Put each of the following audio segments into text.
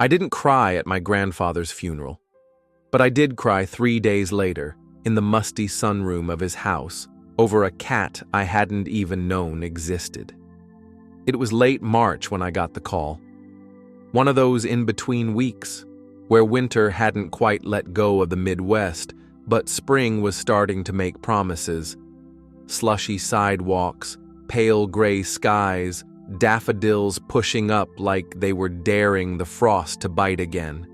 I didn't cry at my grandfather's funeral, but I did cry 3 days later in the musty sunroom of his house over a cat I hadn't even known existed. It was late March when I got the call. One of those in-between weeks where winter hadn't quite let go of the Midwest, but spring was starting to make promises. Slushy sidewalks, pale gray skies, daffodils pushing up like they were daring the frost to bite again.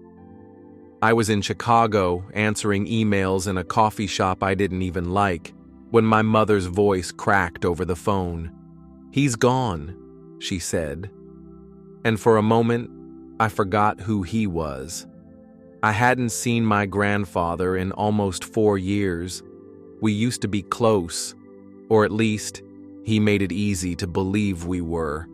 I was in Chicago answering emails in a coffee shop I didn't even like when my mother's voice cracked over the phone. "He's gone," she said. And for a moment, I forgot who he was. I hadn't seen my grandfather in almost 4 years. We used to be close, or at least, he made it easy to believe we were.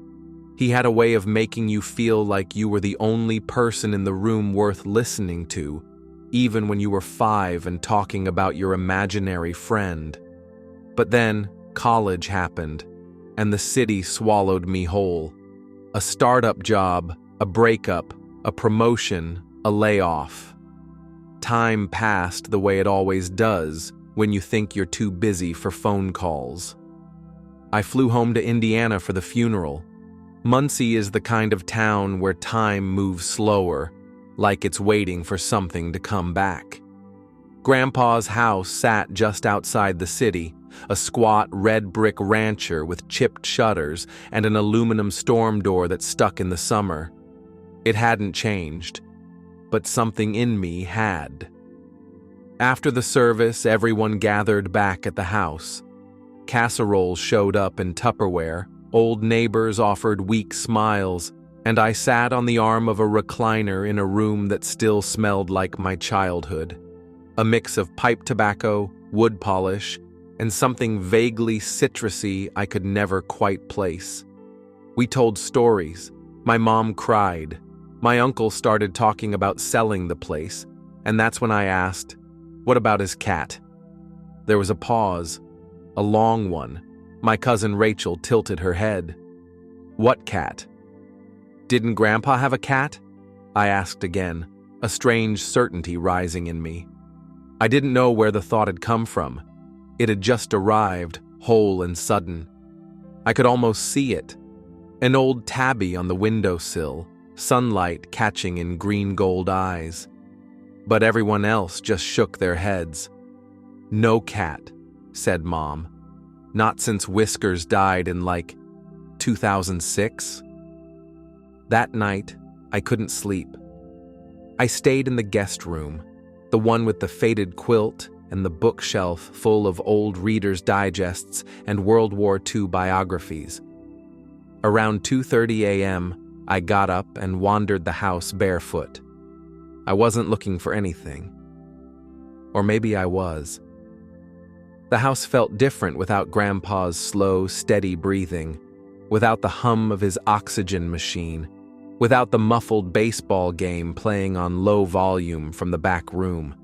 He had a way of making you feel like you were the only person in the room worth listening to, even when you were 5 and talking about your imaginary friend. But then, college happened, and the city swallowed me whole. A startup job, a breakup, a promotion, a layoff. Time passed the way it always does when you think you're too busy for phone calls. I flew home to Indiana for the funeral. Muncie is the kind of town where time moves slower, like it's waiting for something to come back. Grandpa's house sat just outside the city, a squat red brick rancher with chipped shutters and an aluminum storm door that stuck in the summer. It hadn't changed, but something in me had. After the service, everyone gathered back at the house. Casseroles showed up in Tupperware, old neighbors offered weak smiles, and I sat on the arm of a recliner in a room that still smelled like my childhood. A mix of pipe tobacco, wood polish, and something vaguely citrusy I could never quite place. We told stories. My mom cried. My uncle started talking about selling the place, and that's when I asked, "What about his cat?" There was a pause, a long one. My cousin Rachel tilted her head. "What cat?" "Didn't Grandpa have a cat?" I asked again, a strange certainty rising in me. I didn't know where the thought had come from. It had just arrived, whole and sudden. I could almost see it. An old tabby on the windowsill, sunlight catching in green-gold eyes. But everyone else just shook their heads. "No cat," said Mom. "Not since Whiskers died in, 2006? That night, I couldn't sleep. I stayed in the guest room, the one with the faded quilt and the bookshelf full of old Reader's Digests and World War II biographies. Around 2:30 a.m., I got up and wandered the house barefoot. I wasn't looking for anything. Or maybe I was. The house felt different without Grandpa's slow, steady breathing, without the hum of his oxygen machine, without the muffled baseball game playing on low volume from the back room.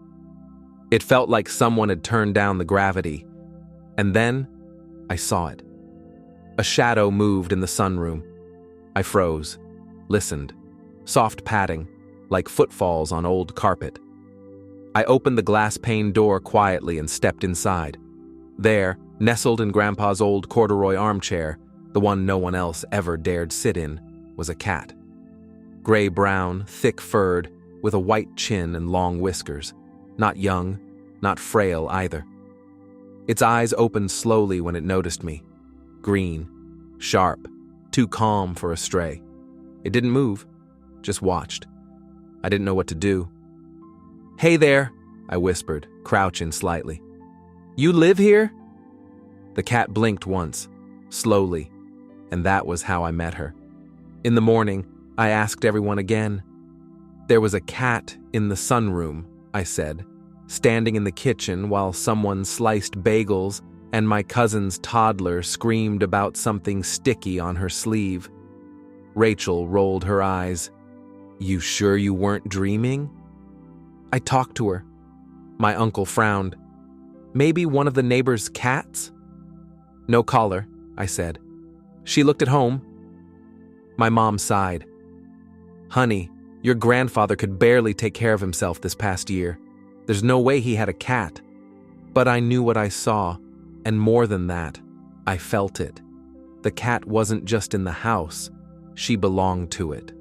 It felt like someone had turned down the gravity, and then I saw it. A shadow moved in the sunroom. I froze, listened, soft padding, like footfalls on old carpet. I opened the glass-pane door quietly and stepped inside. There, nestled in Grandpa's old corduroy armchair, the one no one else ever dared sit in, was a cat. Gray-brown, thick-furred, with a white chin and long whiskers. Not young, not frail either. Its eyes opened slowly when it noticed me. Green, sharp, too calm for a stray. It didn't move, just watched. I didn't know what to do. "Hey there," I whispered, crouching slightly. "You live here?" The cat blinked once, slowly, and that was how I met her. In the morning, I asked everyone again. "There was a cat in the sunroom," I said, standing in the kitchen while someone sliced bagels and my cousin's toddler screamed about something sticky on her sleeve. Rachel rolled her eyes. "You sure you weren't dreaming?" I talked to her. My uncle frowned. "Maybe one of the neighbors' cats?" "No collar," I said. "She looked at home." My mom sighed. "Honey, Your grandfather could barely take care of himself this past year. There's no way he had a cat. But I knew what I saw, and more than that, I felt it. The cat wasn't just in the house, she belonged to it.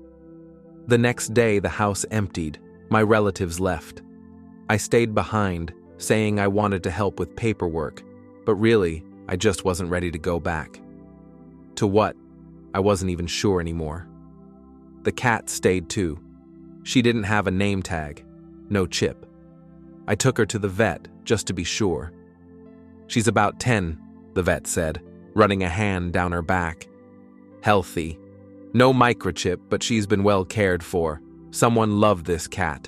The next day, the house emptied. My relatives left. I stayed behind, saying I wanted to help with paperwork, but really, I just wasn't ready to go back. To what? I wasn't even sure anymore. The cat stayed too. She didn't have a name tag, no chip. I took her to the vet just to be sure. She's about 10, the vet said, running a hand down her back. Healthy. No microchip, but she's been well cared for. Someone loved this cat.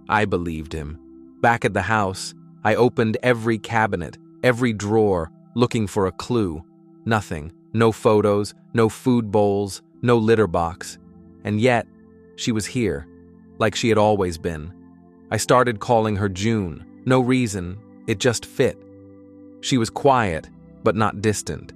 I believed him. Back at the house, I opened every cabinet, every drawer, looking for a clue. Nothing. No photos, no food bowls, no litter box. And yet, she was here, like she had always been. I started calling her June. No reason, it just fit. She was quiet, but not distant.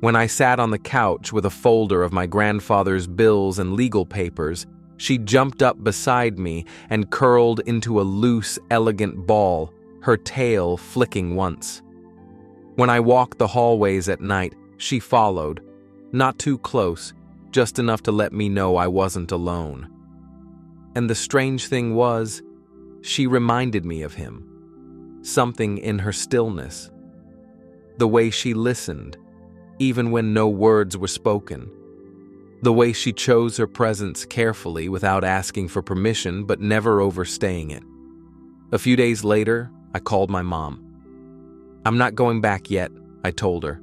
When I sat on the couch with a folder of my grandfather's bills and legal papers, she jumped up beside me and curled into a loose, elegant ball, her tail flicking once. When I walked the hallways at night, she followed. Not too close, just enough to let me know I wasn't alone. And the strange thing was, she reminded me of him. Something in her stillness. The way she listened, even when no words were spoken. The way she chose her presence carefully without asking for permission but never overstaying it. A few days later, I called my mom. I'm not going back yet, I told her.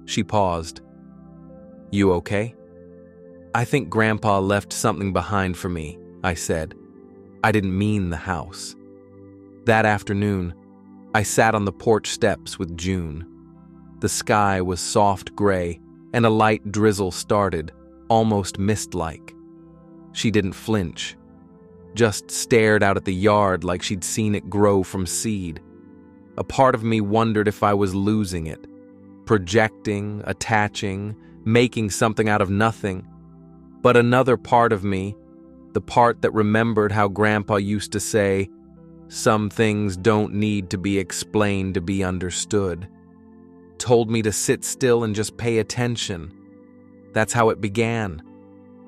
She paused. You okay? I think Grandpa left something behind for me, I said. I didn't mean the house. That afternoon, I sat on the porch steps with June. The sky was soft gray, and a light drizzle started, almost mist-like. She didn't flinch, just stared out at the yard like she'd seen it grow from seed. A part of me wondered if I was losing it, projecting, attaching, making something out of nothing. But another part of me, the part that remembered how Grandpa used to say, some things don't need to be explained to be understood, told me to sit still and just pay attention. That's how it began.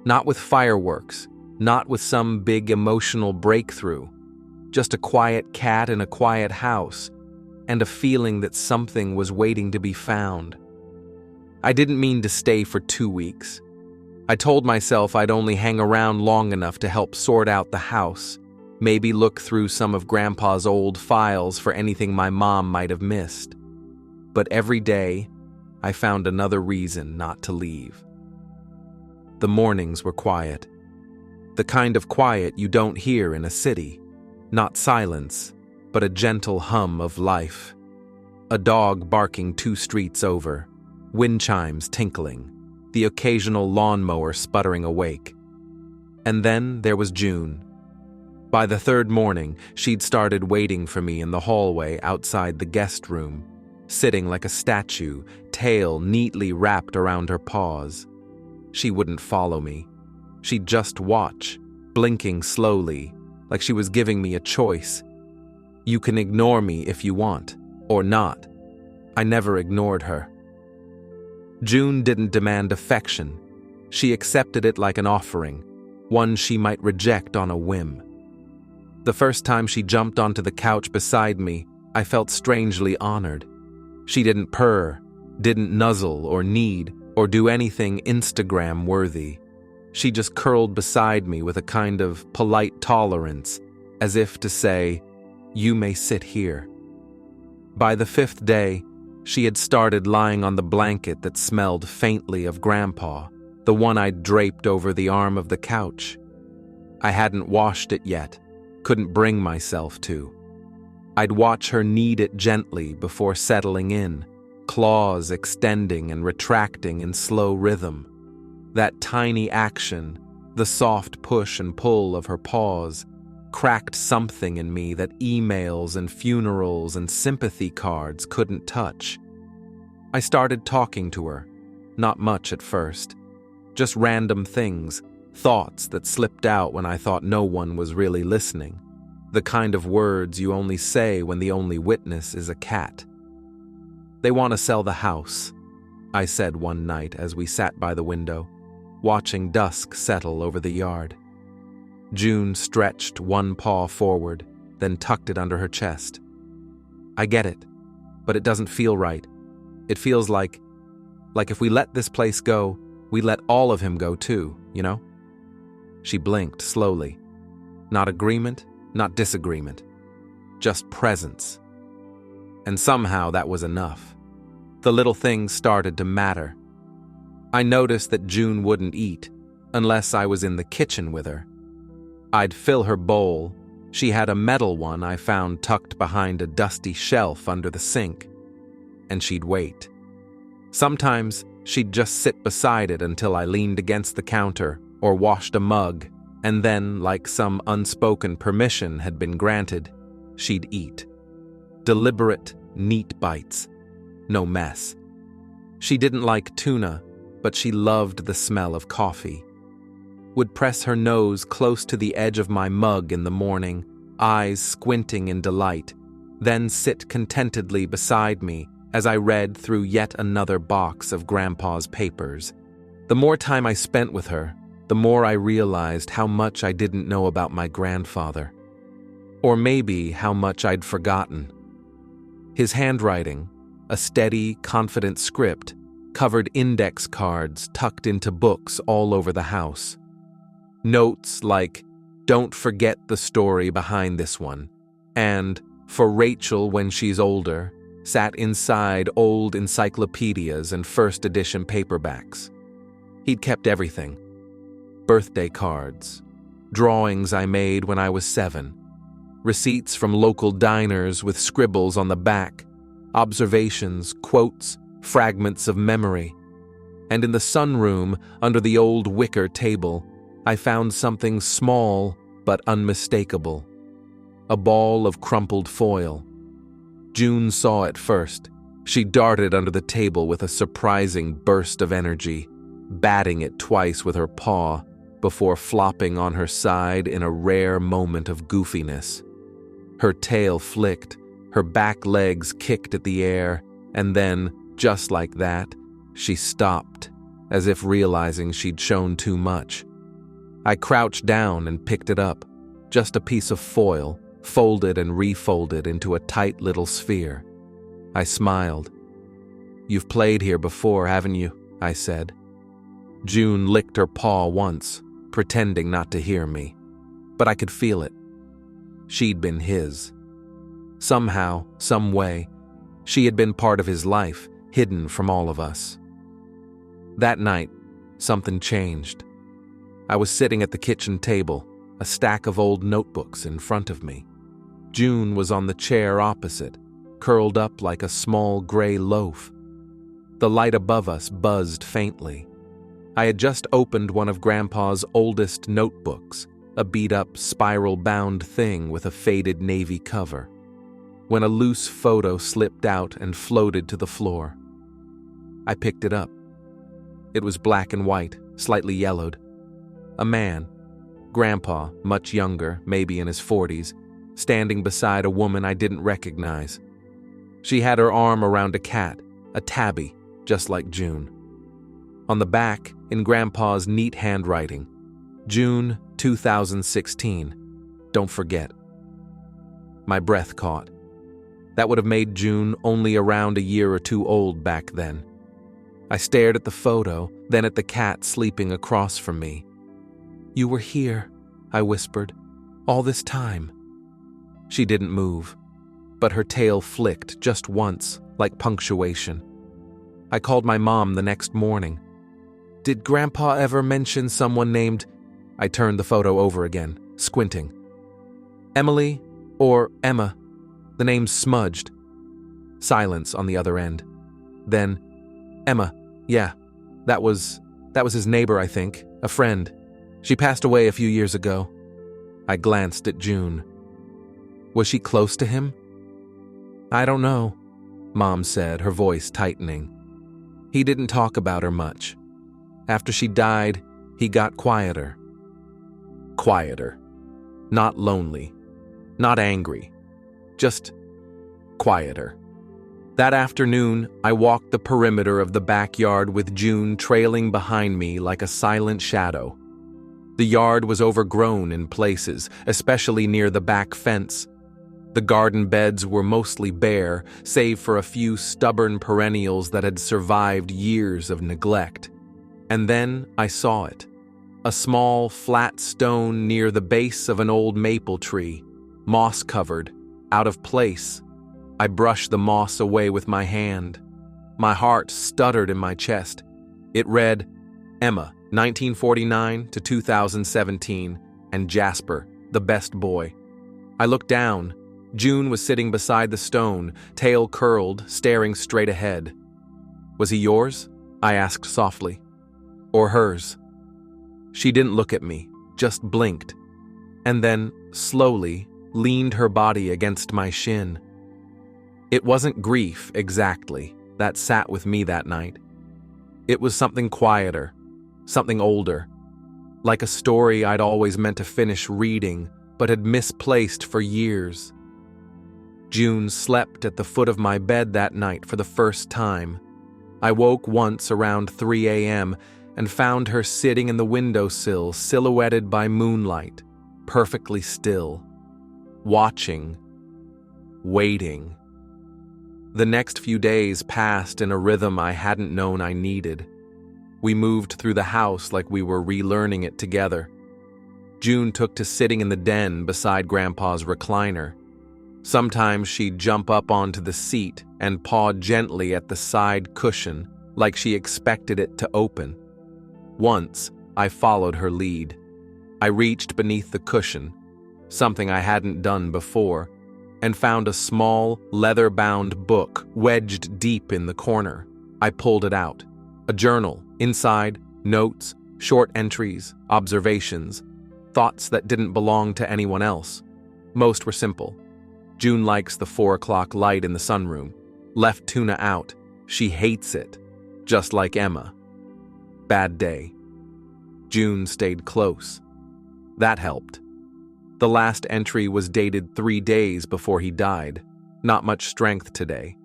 Not with fireworks, not with some big emotional breakthrough, just a quiet cat in a quiet house, and a feeling that something was waiting to be found. I didn't mean to stay for 2 weeks. I told myself I'd only hang around long enough to help sort out the house, maybe look through some of Grandpa's old files for anything my mom might have missed. But every day, I found another reason not to leave. The mornings were quiet. The kind of quiet you don't hear in a city. Not silence, but a gentle hum of life. A dog barking 2 streets over, wind chimes tinkling, the occasional lawnmower sputtering awake. And then there was June. By the 3rd morning, she'd started waiting for me in the hallway outside the guest room, sitting like a statue, tail neatly wrapped around her paws. She wouldn't follow me. She'd just watch, blinking slowly, like she was giving me a choice. You can ignore me if you want, or not. I never ignored her. June didn't demand affection. She accepted it like an offering, one she might reject on a whim. The first time she jumped onto the couch beside me, I felt strangely honored. She didn't purr, didn't nuzzle or knead, or do anything Instagram-worthy. She just curled beside me with a kind of polite tolerance, as if to say, you may sit here. By the 5th day, she had started lying on the blanket that smelled faintly of Grandpa, the one I'd draped over the arm of the couch. I hadn't washed it yet, couldn't bring myself to. I'd watch her knead it gently before settling in, claws extending and retracting in slow rhythm. That tiny action, the soft push and pull of her paws, cracked something in me that emails and funerals and sympathy cards couldn't touch. I started talking to her, not much at first, just random things, thoughts that slipped out when I thought no one was really listening, the kind of words you only say when the only witness is a cat. "They want to sell the house," I said one night as we sat by the window, watching dusk settle over the yard. June stretched one paw forward, then tucked it under her chest. "I get it, but it doesn't feel right. It feels like if we let this place go, we let all of him go too, you know?" She blinked slowly. Not agreement, not disagreement, just presence. And somehow that was enough. The little things started to matter. I noticed that June wouldn't eat unless I was in the kitchen with her. I'd fill her bowl. She had a metal one I found tucked behind a dusty shelf under the sink, and she'd wait. Sometimes she'd just sit beside it until I leaned against the counter or washed a mug, and then, like some unspoken permission had been granted, she'd eat. Deliberate, neat bites. No mess. She didn't like tuna, but she loved the smell of coffee. Would press her nose close to the edge of my mug in the morning, eyes squinting in delight, then sit contentedly beside me as I read through yet another box of Grandpa's papers. The more time I spent with her, the more I realized how much I didn't know about my grandfather. Or maybe how much I'd forgotten. His handwriting, a steady, confident script, covered index cards tucked into books all over the house. Notes like, "Don't forget the story behind this one," and "For Rachel when she's older," sat inside old encyclopedias and first edition paperbacks. He'd kept everything. Birthday cards, drawings I made when I was 7, receipts from local diners with scribbles on the back, observations, quotes, fragments of memory. And in the sunroom, under the old wicker table, I found something small but unmistakable. A ball of crumpled foil. June saw it first. She darted under the table with a surprising burst of energy, batting it twice with her paw before flopping on her side in a rare moment of goofiness. Her tail flicked, her back legs kicked at the air, and then, just like that, she stopped, as if realizing she'd shown too much. I crouched down and picked it up, just a piece of foil, folded and refolded into a tight little sphere. I smiled. "You've played here before, haven't you?" I said. June licked her paw once, pretending not to hear me, but I could feel it. She'd been his. Somehow, some way, she had been part of his life, hidden from all of us. That night, something changed. I was sitting at the kitchen table, a stack of old notebooks in front of me. June was on the chair opposite, curled up like a small gray loaf. The light above us buzzed faintly. I had just opened one of Grandpa's oldest notebooks, a beat-up, spiral-bound thing with a faded navy cover, when a loose photo slipped out and floated to the floor. I picked it up. It was black and white, slightly yellowed. A man, Grandpa, much younger, maybe in his 40s, standing beside a woman I didn't recognize. She had her arm around a cat, a tabby, just like June. On the back, in Grandpa's neat handwriting, June 2016. Don't forget. My breath caught. That would have made June only around a year or two old back then. I stared at the photo, then at the cat sleeping across from me. "You were here," I whispered, "all this time." She didn't move, but her tail flicked just once, like punctuation. I called my mom the next morning. "Did Grandpa ever mention someone named—" I turned the photo over again, squinting. "Emily or Emma?" The name's smudged. Silence on the other end. Then, "Emma, yeah, that was his neighbor, I think, a friend. She passed away a few years ago." I glanced at June. "Was she close to him?" "I don't know," Mom said, her voice tightening. "He didn't talk about her much. After she died, he got quieter, quieter. Not lonely. Not angry. Just quieter. That afternoon, I walked the perimeter of the backyard with June trailing behind me like a silent shadow. The yard was overgrown in places, especially near the back fence. The garden beds were mostly bare, save for a few stubborn perennials that had survived years of neglect. And then I saw it. A small, flat stone near the base of an old maple tree, moss-covered, out of place. I brushed the moss away with my hand. My heart stuttered in my chest. It read, Emma, 1949 to 2017, and Jasper, the best boy. I looked down. June was sitting beside the stone, tail curled, staring straight ahead. Was he yours? I asked softly. Or hers? She didn't look at me, just blinked, and then, slowly, leaned her body against my shin. It wasn't grief, exactly, that sat with me that night. It was something quieter, something older, like a story I'd always meant to finish reading, but had misplaced for years. June slept at the foot of my bed that night for the first time. I woke once around 3 a.m., and found her sitting in the windowsill, silhouetted by moonlight, perfectly still, watching, waiting. The next few days passed in a rhythm I hadn't known I needed. We moved through the house like we were relearning it together. June took to sitting in the den beside Grandpa's recliner. Sometimes she'd jump up onto the seat and paw gently at the side cushion, like she expected it to open. Once, I followed her lead. I reached beneath the cushion, something I hadn't done before, and found a small, leather-bound book wedged deep in the corner. I pulled it out. A journal, inside, notes, short entries, observations, thoughts that didn't belong to anyone else. Most were simple. June likes the 4 o'clock light in the sunroom. Left tuna out. She hates it. Just like Emma. Bad day. June stayed close. That helped. The last entry was dated 3 days before he died. Not much strength today.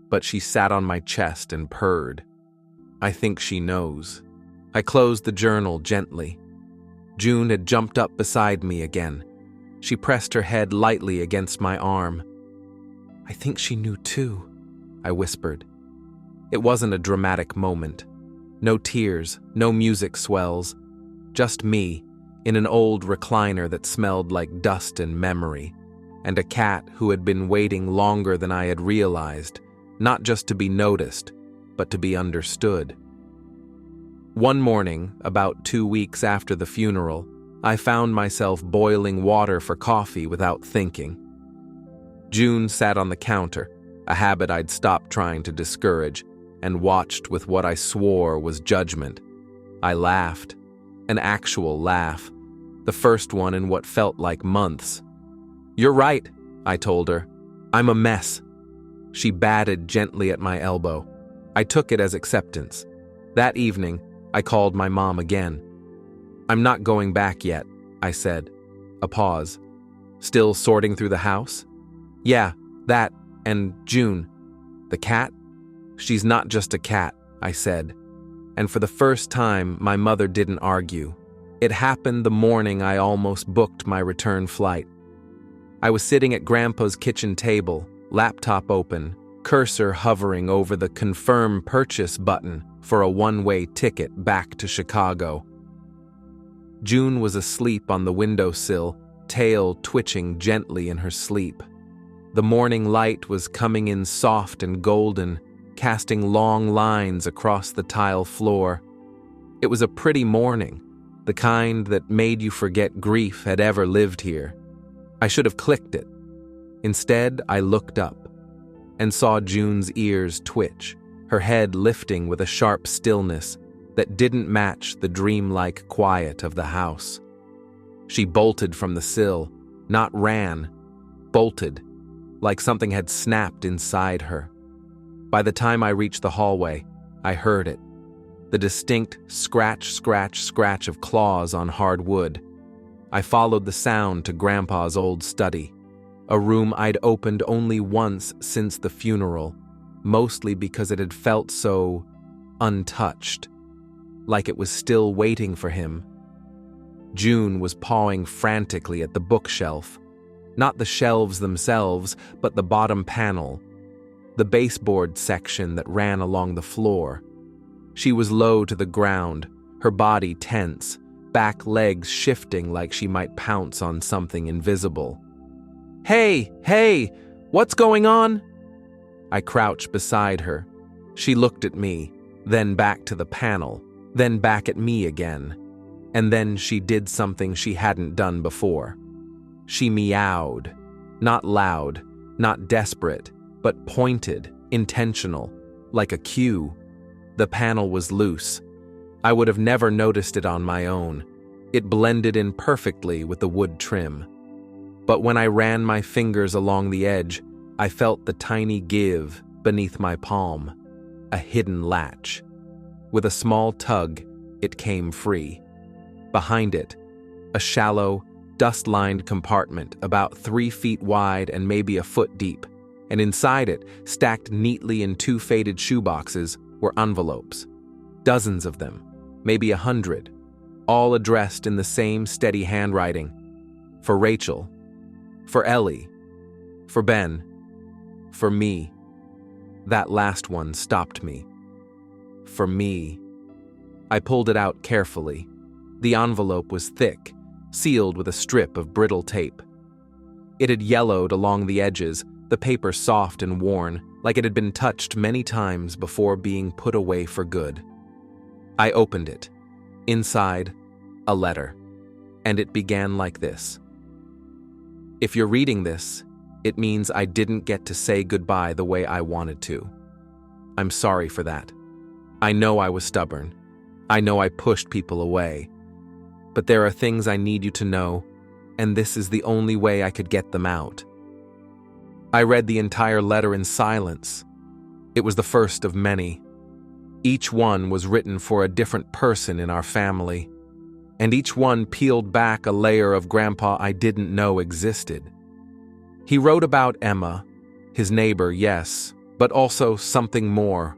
But she sat on my chest and purred. I think she knows. I closed the journal gently. June had jumped up beside me again. She pressed her head lightly against my arm. I think she knew too, I whispered. It wasn't a dramatic moment. No tears, no music swells. Just me, in an old recliner that smelled like dust and memory, and a cat who had been waiting longer than I had realized, not just to be noticed, but to be understood. One morning, about 2 weeks after the funeral, I found myself boiling water for coffee without thinking. June sat on the counter, a habit I'd stopped trying to discourage, and watched with what I swore was judgment. I laughed. An actual laugh. The first one in what felt like months. You're right, I told her. I'm a mess. She batted gently at my elbow. I took it as acceptance. That evening, I called my mom again. I'm not going back yet, I said. A pause. Still sorting through the house? Yeah, that, and June. The cat? She's not just a cat, I said. And for the first time, my mother didn't argue. It happened the morning I almost booked my return flight. I was sitting at Grandpa's kitchen table, laptop open, cursor hovering over the confirm purchase button for a one-way ticket back to Chicago. June was asleep on the windowsill, tail twitching gently in her sleep. The morning light was coming in soft and golden, casting long lines across the tile floor. It was a pretty morning, the kind that made you forget grief had ever lived here. I should have clicked it. Instead, I looked up and saw June's ears twitch, her head lifting with a sharp stillness that didn't match the dreamlike quiet of the house. She bolted from the sill, not ran, bolted, like something had snapped inside her. By the time I reached the hallway, I heard it. The distinct scratch, scratch, scratch of claws on hard wood. I followed the sound to Grandpa's old study, a room I'd opened only once since the funeral, mostly because it had felt so untouched, like it was still waiting for him. June was pawing frantically at the bookshelf, not the shelves themselves, but the bottom panel, the baseboard section that ran along the floor. She was low to the ground, her body tense, back legs shifting like she might pounce on something invisible. Hey, what's going on?" I crouched beside her. She looked at me, then back to the panel, then back at me again. And then she did something she hadn't done before. She meowed. Not loud, not desperate, but pointed, intentional, like a cue. The panel was loose. I would have never noticed it on my own. It blended in perfectly with the wood trim. But when I ran my fingers along the edge, I felt the tiny give beneath my palm, a hidden latch. With a small tug, it came free. Behind it, a shallow, dust-lined compartment about 3 feet wide and maybe a foot deep, and inside it, stacked neatly in 2 faded shoeboxes, were envelopes. Dozens of them, maybe 100, all addressed in the same steady handwriting. For Rachel, for Ellie, for Ben, for me. That last one stopped me. For me. I pulled it out carefully. The envelope was thick, sealed with a strip of brittle tape. It had yellowed along the edges, the paper soft and worn, like it had been touched many times before being put away for good. I opened it. Inside, a letter. And it began like this. "If you're reading this, it means I didn't get to say goodbye the way I wanted to. I'm sorry for that. I know I was stubborn. I know I pushed people away. But there are things I need you to know, and this is the only way I could get them out." I read the entire letter in silence. It was the first of many. Each one was written for a different person in our family, and each one peeled back a layer of Grandpa I didn't know existed. He wrote about Emma, his neighbor, yes, but also something more,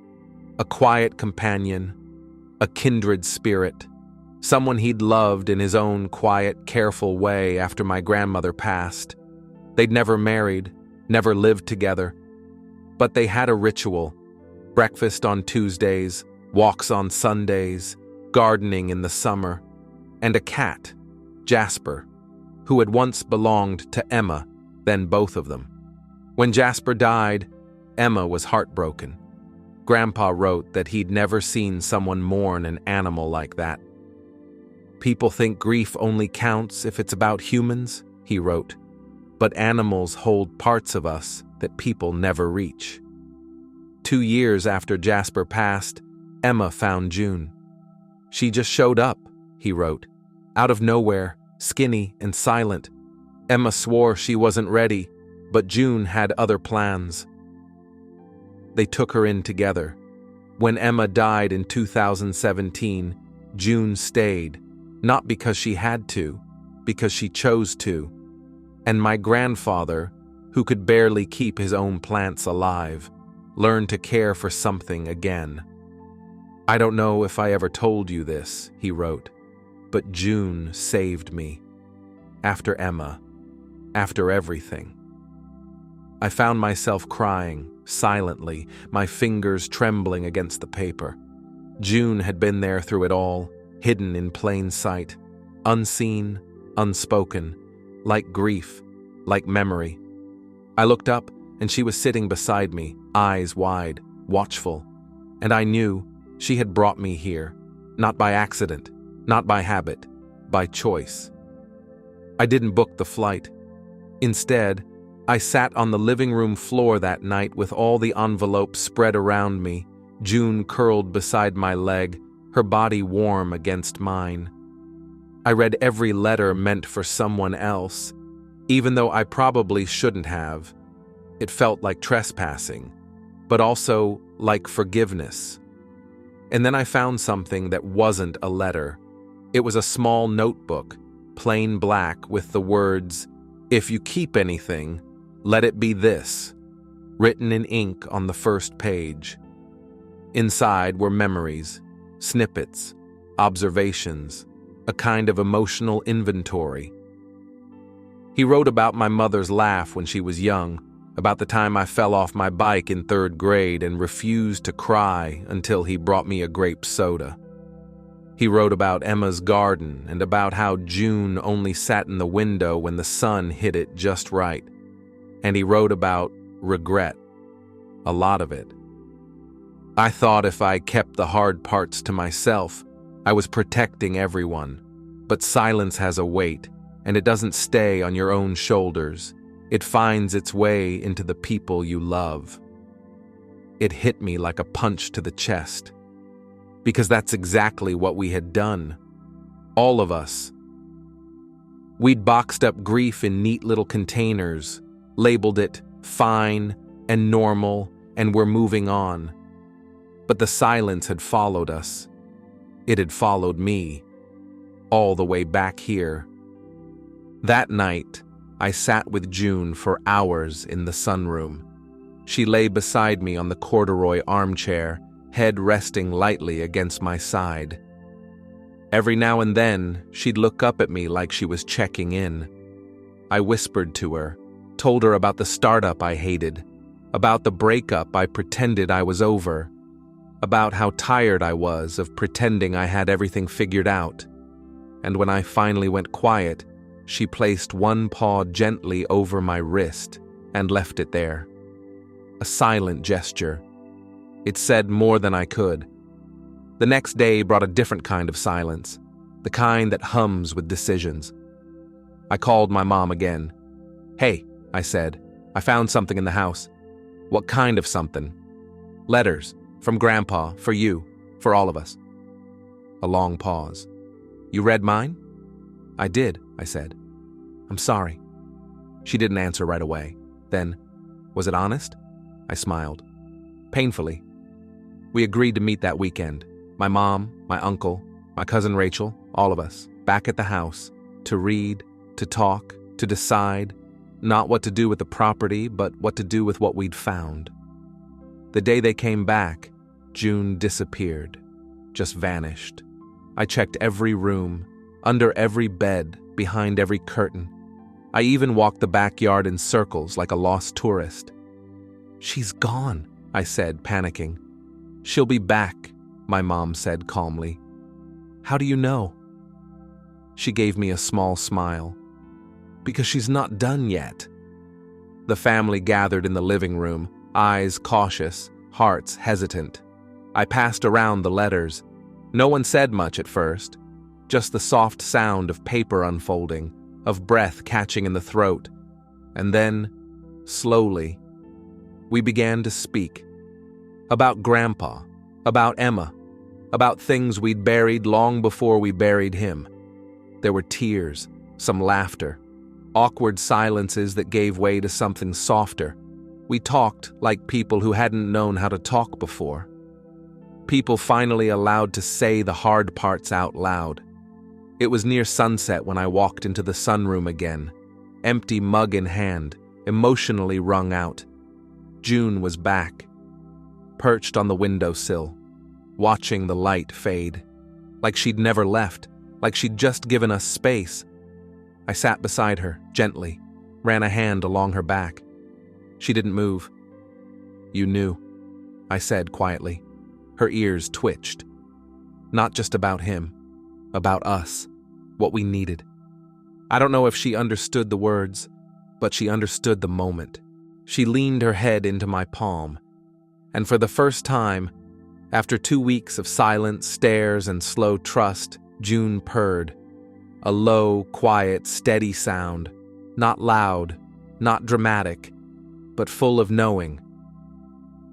a quiet companion, a kindred spirit, someone he'd loved in his own quiet, careful way after my grandmother passed. They'd never married, never lived together, but they had a ritual: breakfast on Tuesdays, walks on Sundays, gardening in the summer, and a cat, Jasper, who had once belonged to Emma, then both of them. When Jasper died, Emma was heartbroken. Grandpa wrote that he'd never seen someone mourn an animal like that. "People think grief only counts if it's about humans," he wrote, "but animals hold parts of us that people never reach." 2 years after Jasper passed, Emma found June. "She just showed up," he wrote, "out of nowhere, skinny and silent. Emma swore she wasn't ready, but June had other plans." They took her in together. When Emma died in 2017, June stayed, not because she had to, because she chose to. And my grandfather, who could barely keep his own plants alive, learned to care for something again. "I don't know if I ever told you this," he wrote, "but June saved me. After Emma, after everything." I found myself crying, silently, my fingers trembling against the paper. June had been there through it all, hidden in plain sight, unseen, unspoken, like grief, like memory. I looked up, and she was sitting beside me, eyes wide, watchful, and I knew she had brought me here, not by accident, not by habit, by choice. I didn't book the flight. Instead, I sat on the living room floor that night with all the envelopes spread around me, June curled beside my leg, her body warm against mine. I read every letter meant for someone else, even though I probably shouldn't have. It felt like trespassing, but also like forgiveness. And then I found something that wasn't a letter. It was a small notebook, plain black with the words, "If you keep anything, let it be this," written in ink on the first page. Inside were memories, snippets, observations, a kind of emotional inventory. He wrote about my mother's laugh when she was young, about the time I fell off my bike in 3rd grade and refused to cry until he brought me a grape soda. He wrote about Emma's garden and about how June only sat in the window when the sun hit it just right. And he wrote about regret, a lot of it. I thought if I kept the hard parts to myself, I was protecting everyone. But silence has a weight, and it doesn't stay on your own shoulders. It finds its way into the people you love. It hit me like a punch to the chest, because that's exactly what we had done. All of us. We'd boxed up grief in neat little containers, labeled it fine and normal, and we're moving on. But the silence had followed us. It had followed me, all the way back here. That night, I sat with June for hours in the sunroom. She lay beside me on the corduroy armchair, head resting lightly against my side. Every now and then, she'd look up at me like she was checking in. I whispered to her, told her about the startup I hated, about the breakup I pretended I was over, about how tired I was of pretending I had everything figured out. And when I finally went quiet, she placed one paw gently over my wrist and left it there. A silent gesture. It said more than I could. The next day brought a different kind of silence, the kind that hums with decisions. I called my mom again. "Hey," I said, "I found something in the house." "What kind of something?" "Letters, from Grandpa, for you, for all of us." A long pause. "You read mine?" "I did," I said. "I'm sorry." She didn't answer right away. Then, "Was it honest?" I smiled. Painfully. We agreed to meet that weekend. My mom, my uncle, my cousin Rachel, all of us, back at the house, to read, to talk, to decide, not what to do with the property, but what to do with what we'd found. The day they came back, June disappeared, just vanished. I checked every room, under every bed, behind every curtain. I even walked the backyard in circles like a lost tourist. "She's gone," I said, panicking. "She'll be back," my mom said calmly. "How do you know?" She gave me a small smile. "Because she's not done yet." The family gathered in the living room, eyes cautious, hearts hesitant. I passed around the letters. No one said much at first, just the soft sound of paper unfolding, of breath catching in the throat. And then, slowly, we began to speak. About Grandpa, about Emma, about things we'd buried long before we buried him. There were tears, some laughter, awkward silences that gave way to something softer. We talked like people who hadn't known how to talk before. People finally allowed to say the hard parts out loud. It was near sunset when I walked into the sunroom again, empty mug in hand, emotionally wrung out. June was back, perched on the windowsill, watching the light fade, like she'd never left, like she'd just given us space. I sat beside her, gently, ran a hand along her back. She didn't move. "You knew," I said quietly. Her ears twitched. Not just about him, about us, what we needed. I don't know if she understood the words, but she understood the moment. She leaned her head into my palm, and for the first time, after 2 weeks of silent stares and slow trust, June purred. A low, quiet, steady sound, not loud, not dramatic, but full of knowing.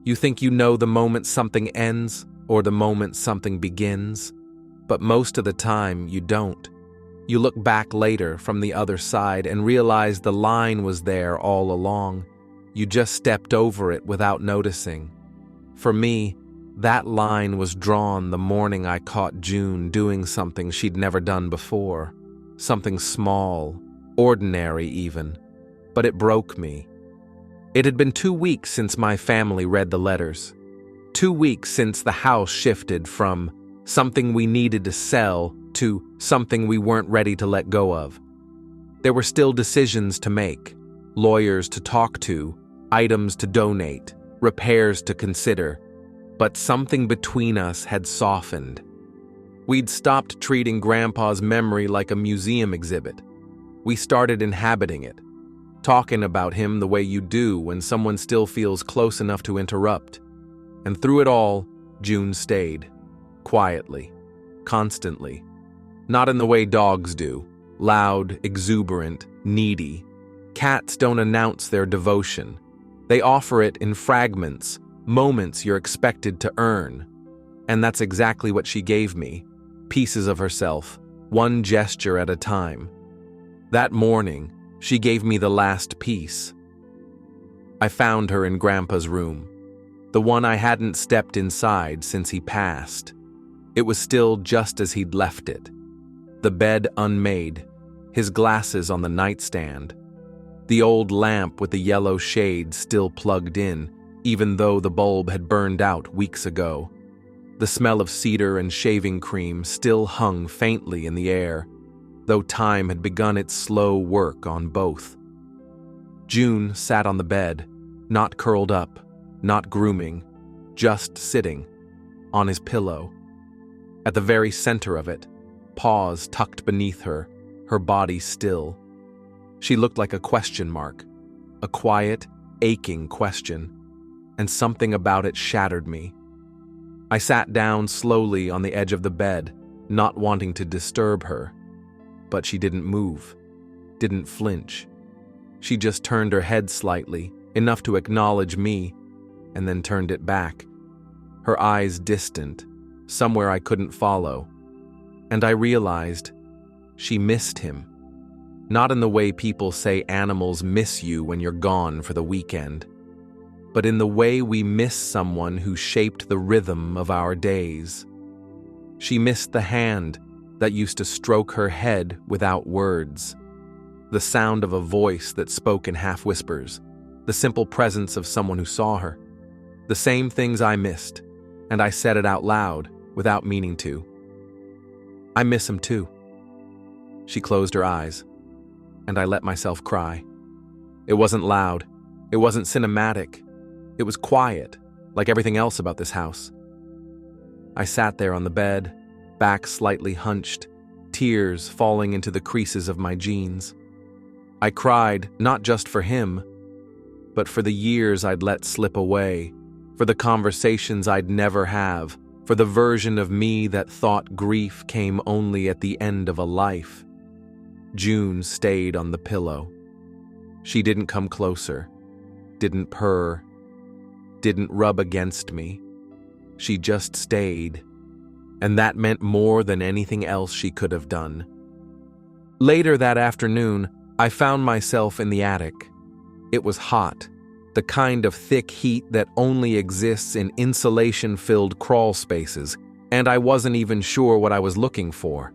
You think you know the moment something ends or the moment something begins, but most of the time you don't. You look back later from the other side and realize the line was there all along. You just stepped over it without noticing. For me, that line was drawn the morning I caught June doing something she'd never done before. something small, ordinary even, but it broke me. It had been 2 weeks since my family read the letters. 2 weeks since the house shifted from something we needed to sell to something we weren't ready to let go of. There were still decisions to make, lawyers to talk to, items to donate, repairs to consider, but something between us had softened. We'd stopped treating Grandpa's memory like a museum exhibit. We started inhabiting it, talking about him the way you do when someone still feels close enough to interrupt. And through it all, June stayed, quietly, constantly. Not in the way dogs do, loud, exuberant, needy. Cats don't announce their devotion. They offer it in fragments, moments you're expected to earn. And that's exactly what she gave me, pieces of herself, one gesture at a time. That morning, she gave me the last piece. I found her in Grandpa's room, the one I hadn't stepped inside since he passed. It was still just as he'd left it. The bed unmade, his glasses on the nightstand, the old lamp with the yellow shade still plugged in, even though the bulb had burned out weeks ago. The smell of cedar and shaving cream still hung faintly in the air, though time had begun its slow work on both. June sat on the bed, not curled up, not grooming, just sitting, on his pillow. At the very center of it, paws tucked beneath her, her body still. She looked like a question mark, a quiet, aching question, and something about it shattered me. I sat down slowly on the edge of the bed, not wanting to disturb her. But she didn't move, didn't flinch. She just turned her head slightly, enough to acknowledge me, and then turned it back, her eyes distant, somewhere I couldn't follow. And I realized she missed him. Not in the way people say animals miss you when you're gone for the weekend, but in the way we miss someone who shaped the rhythm of our days. She missed the hand that used to stroke her head without words, the sound of a voice that spoke in half-whispers, the simple presence of someone who saw her. The same things I missed, and I said it out loud without meaning to. I miss him too. She closed her eyes, and I let myself cry. It wasn't loud, it wasn't cinematic, it was quiet, like everything else about this house. I sat there on the bed, back slightly hunched, tears falling into the creases of my jeans. I cried not just for him, but for the years I'd let slip away, for the conversations I'd never have, for the version of me that thought grief came only at the end of a life. June stayed on the pillow. She didn't come closer, didn't purr, didn't rub against me. She just stayed. And that meant more than anything else she could have done. Later that afternoon, I found myself in the attic. It was hot, the kind of thick heat that only exists in insulation-filled crawl spaces, and I wasn't even sure what I was looking for.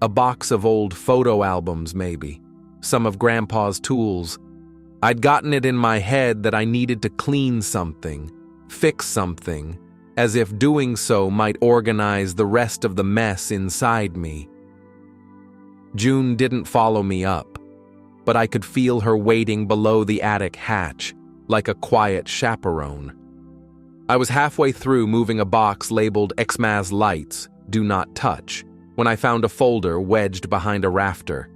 A box of old photo albums, maybe. Some of Grandpa's tools. I'd gotten it in my head that I needed to clean something, fix something, as if doing so might organize the rest of the mess inside me. June didn't follow me up, but I could feel her waiting below the attic hatch, like a quiet chaperone. I was halfway through moving a box labeled Xmas Lights, Do Not Touch, when I found a folder wedged behind a rafter.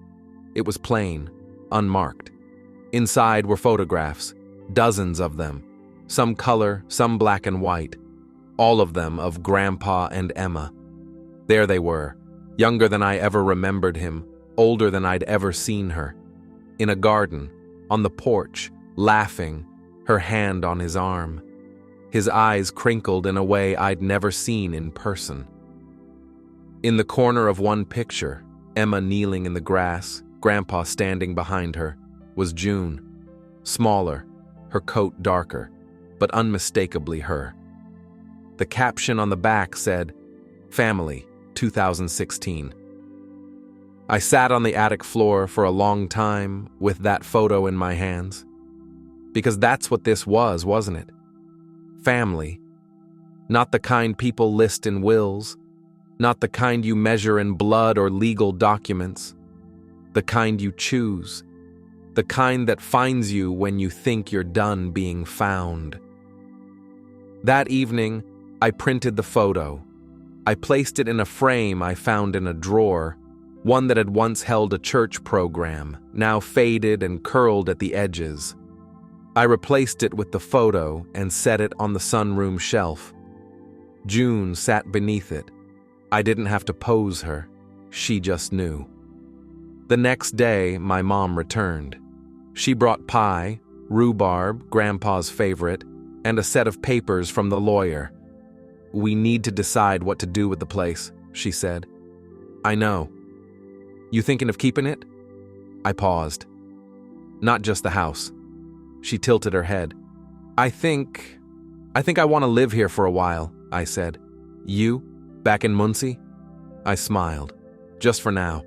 It was plain, unmarked. Inside were photographs, dozens of them, some color, some black and white. All of them of Grandpa and Emma. There they were, younger than I ever remembered him, older than I'd ever seen her. In a garden, on the porch, laughing, her hand on his arm. His eyes crinkled in a way I'd never seen in person. In the corner of one picture, Emma kneeling in the grass, Grandpa standing behind her, was June. Smaller, her coat darker, but unmistakably her. The caption on the back said, Family, 2016. I sat on the attic floor for a long time with that photo in my hands. Because that's what this was, wasn't it? Family. Not the kind people list in wills, not the kind you measure in blood or legal documents. The kind you choose. The kind that finds you when you think you're done being found. That evening, I printed the photo. I placed it in a frame I found in a drawer, one that had once held a church program, now faded and curled at the edges. I replaced it with the photo and set it on the sunroom shelf. June sat beneath it. I didn't have to pose her. She just knew. The next day, my mom returned. She brought pie, rhubarb, Grandpa's favorite, and a set of papers from the lawyer. "We need to decide what to do with the place," she said. "I know. You thinking of keeping it?" I paused. "Not just the house." She tilted her head. I think I want to live here for a while," I said. "You? Back in Muncie?" I smiled. "Just for now.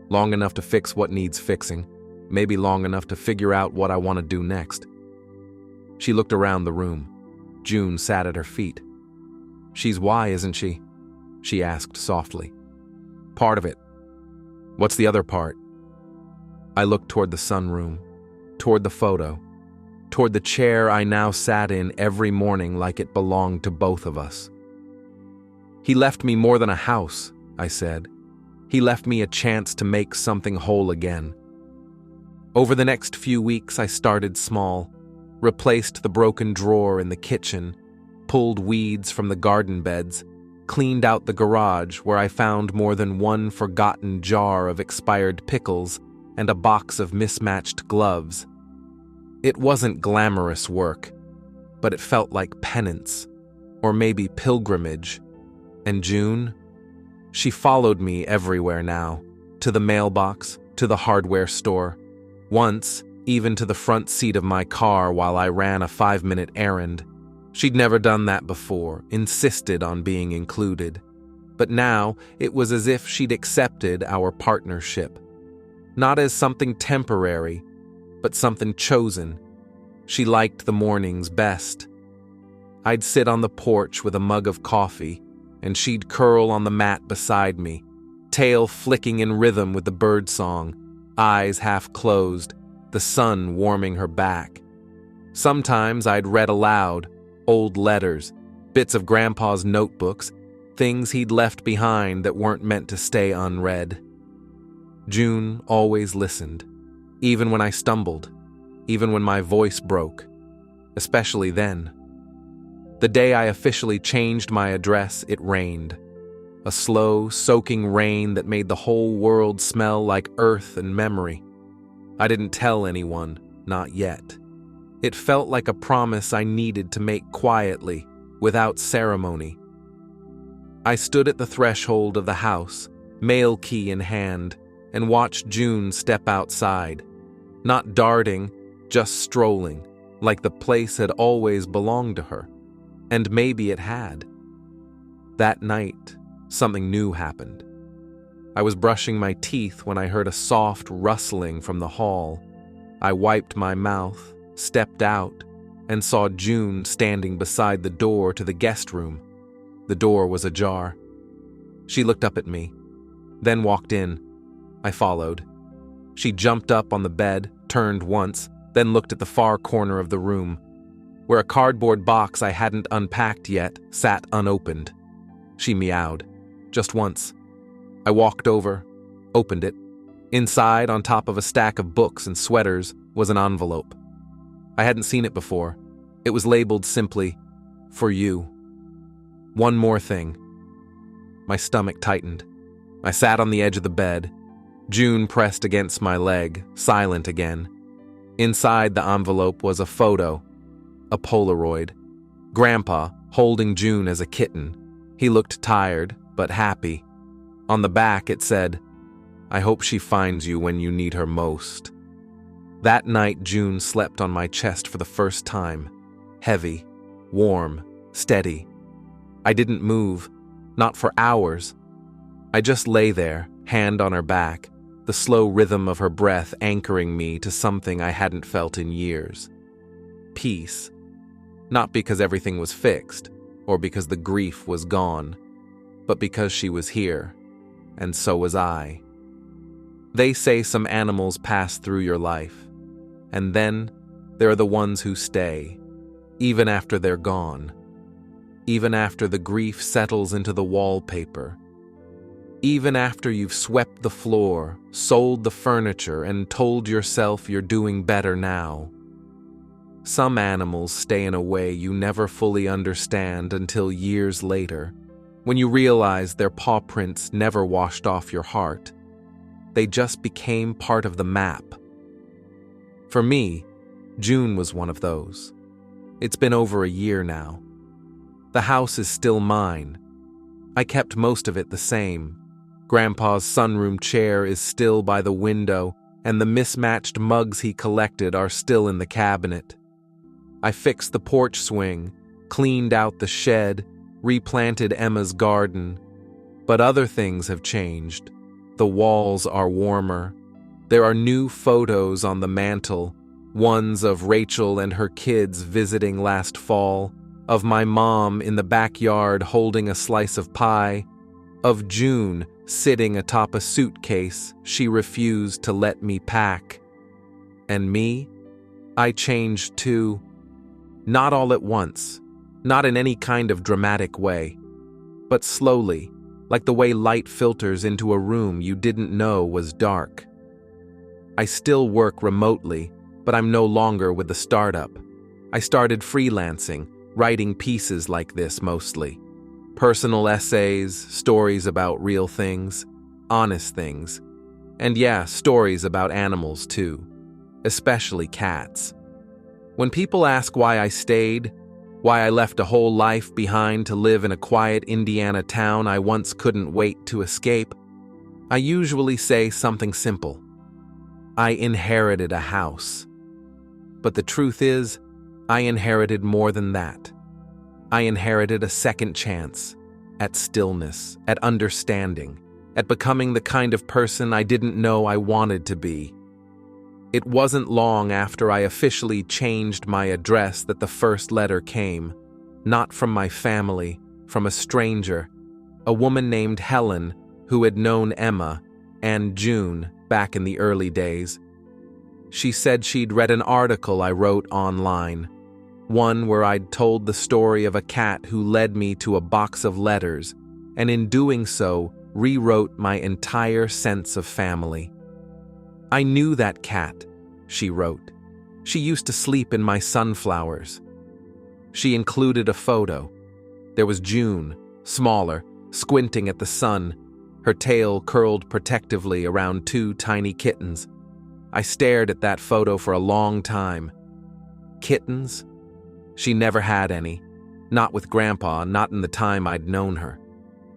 Long enough to fix what needs fixing. Maybe long enough to figure out what I want to do next." She looked around the room. June sat at her feet. "She's why, isn't she?" she asked softly. "Part of it. What's the other part?" I looked toward the sunroom, toward the photo, toward the chair I now sat in every morning like it belonged to both of us. "He left me more than a house," I said. "He left me a chance to make something whole again." Over the next few weeks, I started small, replaced the broken drawer in the kitchen, pulled weeds from the garden beds, cleaned out the garage where I found more than one forgotten jar of expired pickles and a box of mismatched gloves. It wasn't glamorous work, but it felt like penance, or maybe pilgrimage. And June? She followed me everywhere now, to the mailbox, to the hardware store, once even to the front seat of my car while I ran a 5-minute errand. She'd never done that before, insisted on being included. But now it was as if she'd accepted our partnership. Not as something temporary, but something chosen. She liked the mornings best. I'd sit on the porch with a mug of coffee, and she'd curl on the mat beside me, tail flicking in rhythm with the birdsong, eyes half closed, the sun warming her back. Sometimes I'd read aloud, old letters, bits of Grandpa's notebooks, things he'd left behind that weren't meant to stay unread. June always listened, even when I stumbled, even when my voice broke, especially then. The day I officially changed my address, it rained. A slow, soaking rain that made the whole world smell like earth and memory. I didn't tell anyone, not yet. It felt like a promise I needed to make quietly, without ceremony. I stood at the threshold of the house, mail key in hand, and watched June step outside. Not darting, just strolling, like the place had always belonged to her. And maybe it had. That night, something new happened. I was brushing my teeth when I heard a soft rustling from the hall. I wiped my mouth, stepped out, and saw June standing beside the door to the guest room. The door was ajar. She looked up at me, then walked in. I followed. She jumped up on the bed, turned once, then looked at the far corner of the room, where a cardboard box I hadn't unpacked yet sat unopened. She meowed, just once. I walked over, opened it. Inside, on top of a stack of books and sweaters, was an envelope. I hadn't seen it before. It was labeled simply, "For you." One more thing. My stomach tightened. I sat on the edge of the bed. June pressed against my leg, silent again. Inside the envelope was a photo, a Polaroid. Grandpa, holding June as a kitten. He looked tired, but happy. On the back it said, "I hope she finds you when you need her most." That night June slept on my chest for the first time. Heavy, warm, steady. I didn't move, not for hours. I just lay there, hand on her back, the slow rhythm of her breath anchoring me to something I hadn't felt in years. Peace. Not because everything was fixed, or because the grief was gone, but because she was here, and so was I. They say some animals pass through your life, and then there are the ones who stay, even after they're gone, even after the grief settles into the wallpaper, even after you've swept the floor, sold the furniture, and told yourself you're doing better now. Some animals stay in a way you never fully understand until years later, when you realize their paw prints never washed off your heart. They just became part of the map. For me, June was one of those. It's been over a year now. The house is still mine. I kept most of it the same. Grandpa's sunroom chair is still by the window, and the mismatched mugs he collected are still in the cabinet. I fixed the porch swing, cleaned out the shed, replanted Emma's garden. But other things have changed. The walls are warmer. There are new photos on the mantel, ones of Rachel and her kids visiting last fall, of my mom in the backyard holding a slice of pie, of June sitting atop a suitcase she refused to let me pack. And me? I changed too. Not all at once, not in any kind of dramatic way, but slowly, like the way light filters into a room you didn't know was dark. I still work remotely, but I'm no longer with the startup. I started freelancing, writing pieces like this mostly. Personal essays, stories about real things, honest things. And yeah, stories about animals too, especially cats. When people ask why I stayed, why I left a whole life behind to live in a quiet Indiana town I once couldn't wait to escape, I usually say something simple. I inherited a house. But the truth is, I inherited more than that. I inherited a second chance, at stillness, at understanding, at becoming the kind of person I didn't know I wanted to be. It wasn't long after I officially changed my address that the first letter came, not from my family, from a stranger, a woman named Helen who had known Emma and June back in the early days. She said she'd read an article I wrote online, one where I'd told the story of a cat who led me to a box of letters, and in doing so, rewrote my entire sense of family. I knew that cat, she wrote. She used to sleep in my sunflowers. She included a photo. There was June, smaller, squinting at the sun, her tail curled protectively around two tiny kittens. I stared at that photo for a long time. Kittens? She never had any. Not with Grandpa, not in the time I'd known her.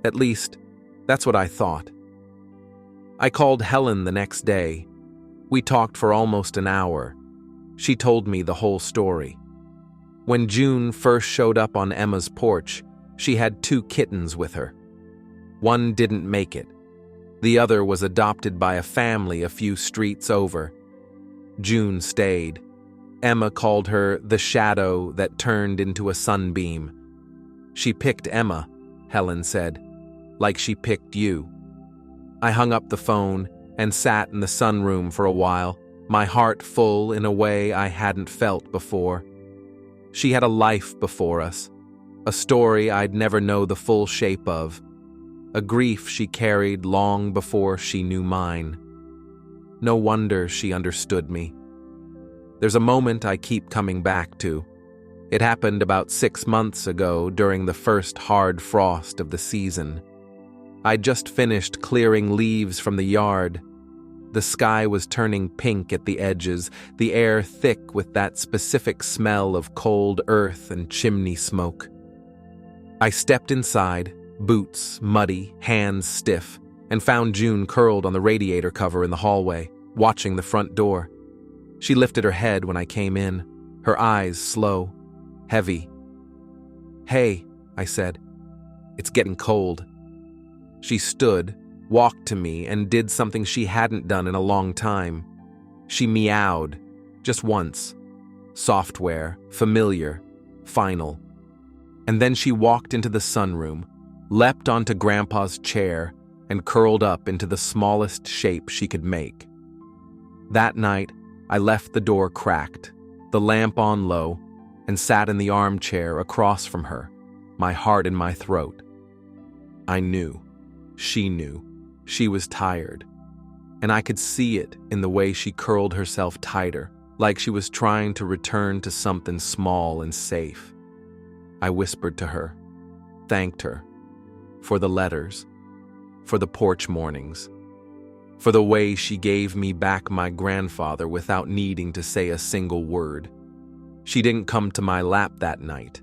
At least, that's what I thought. I called Helen the next day. We talked for almost an hour. She told me the whole story. When June first showed up on Emma's porch, she had 2 kittens with her. One didn't make it. The other was adopted by a family a few streets over. June stayed. Emma called her the shadow that turned into a sunbeam. She picked Emma, Helen said, like she picked you. I hung up the phone and sat in the sunroom for a while, my heart full in a way I hadn't felt before. She had a life before us, a story I'd never know the full shape of, a grief she carried long before she knew mine. No wonder she understood me. There's a moment I keep coming back to. It happened about 6 months ago during the first hard frost of the season. I'd just finished clearing leaves from the yard. The sky was turning pink at the edges, the air thick with that specific smell of cold earth and chimney smoke. I stepped inside, boots muddy, hands stiff, and found June curled on the radiator cover in the hallway, watching the front door. She lifted her head when I came in, her eyes slow, heavy. "Hey," I said. "It's getting cold." She stood, walked to me and did something she hadn't done in a long time. She meowed, just once. Software, familiar, final. And then she walked into the sunroom, leapt onto Grandpa's chair, and curled up into the smallest shape she could make. That night, I left the door cracked, the lamp on low, and sat in the armchair across from her, my heart in my throat. I knew, she was tired, and I could see it in the way she curled herself tighter, like she was trying to return to something small and safe. I whispered to her, thanked her, for the letters, for the porch mornings, for the way she gave me back my grandfather without needing to say a single word. She didn't come to my lap that night,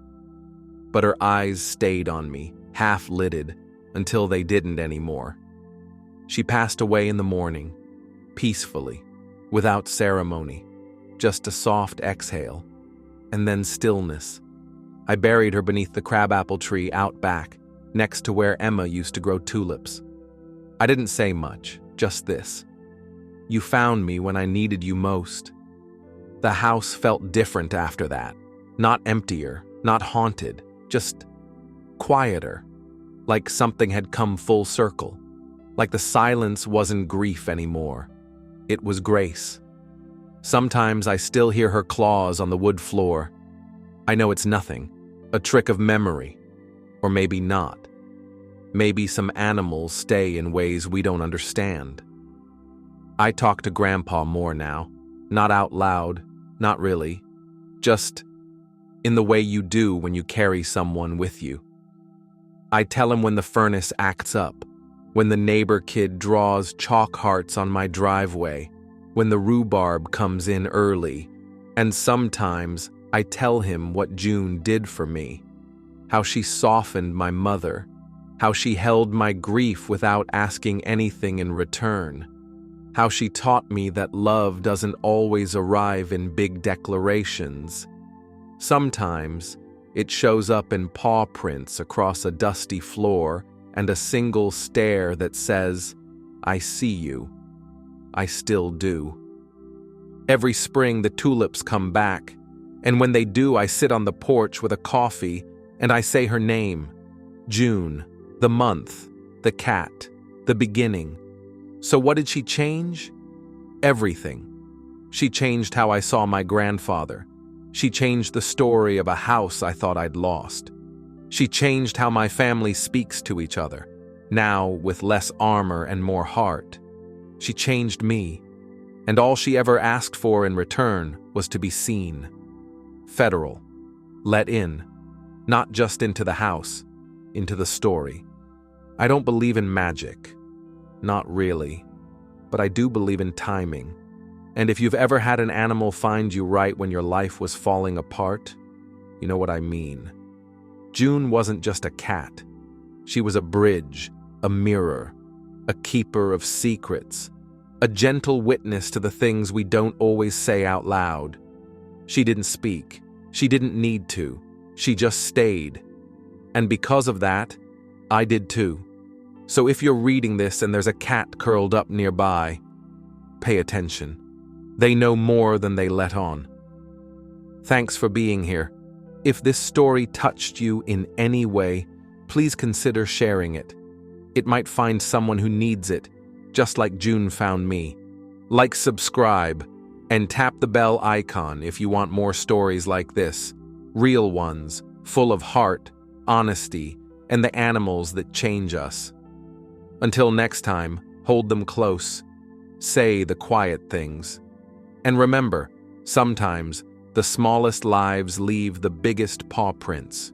but her eyes stayed on me, half-lidded, until they didn't anymore. She passed away in the morning, peacefully, without ceremony, just a soft exhale, and then stillness. I buried her beneath the crabapple tree out back, next to where Emma used to grow tulips. I didn't say much, just this. You found me when I needed you most. The house felt different after that. Not emptier, not haunted, just quieter. Like something had come full circle. Like the silence wasn't grief anymore. It was grace. Sometimes I still hear her claws on the wood floor. I know it's nothing, a trick of memory. Or maybe not. Maybe some animals stay in ways we don't understand. I talk to Grandpa more now. Not out loud, not really. Just in the way you do when you carry someone with you. I tell him when the furnace acts up, when the neighbor kid draws chalk hearts on my driveway, when the rhubarb comes in early, and sometimes I tell him what June did for me, how she softened my mother, how she held my grief without asking anything in return, how she taught me that love doesn't always arrive in big declarations. Sometimes it shows up in paw prints across a dusty floor and a single stare that says, I see you. I still do. Every spring the tulips come back, and when they do I sit on the porch with a coffee and I say her name, June, the month, the cat, the beginning. So what did she change? Everything. She changed how I saw my grandfather. She changed the story of a house I thought I'd lost. She changed how my family speaks to each other, now with less armor and more heart. She changed me, and all she ever asked for in return was to be seen. Federal. Let in. Not just into the house, into the story. I don't believe in magic. Not really. But I do believe in timing. And if you've ever had an animal find you right when your life was falling apart, you know what I mean. June wasn't just a cat. She was a bridge, a mirror, a keeper of secrets, a gentle witness to the things we don't always say out loud. She didn't speak. She didn't need to. She just stayed. And because of that, I did too. So if you're reading this and there's a cat curled up nearby, pay attention. They know more than they let on. Thanks for being here. If this story touched you in any way, please consider sharing it. It might find someone who needs it, just like June found me. Like, subscribe, and tap the bell icon if you want more stories like this. Real ones, full of heart, honesty, and the animals that change us. Until next time, hold them close. Say the quiet things. And remember, sometimes the smallest lives leave the biggest paw prints.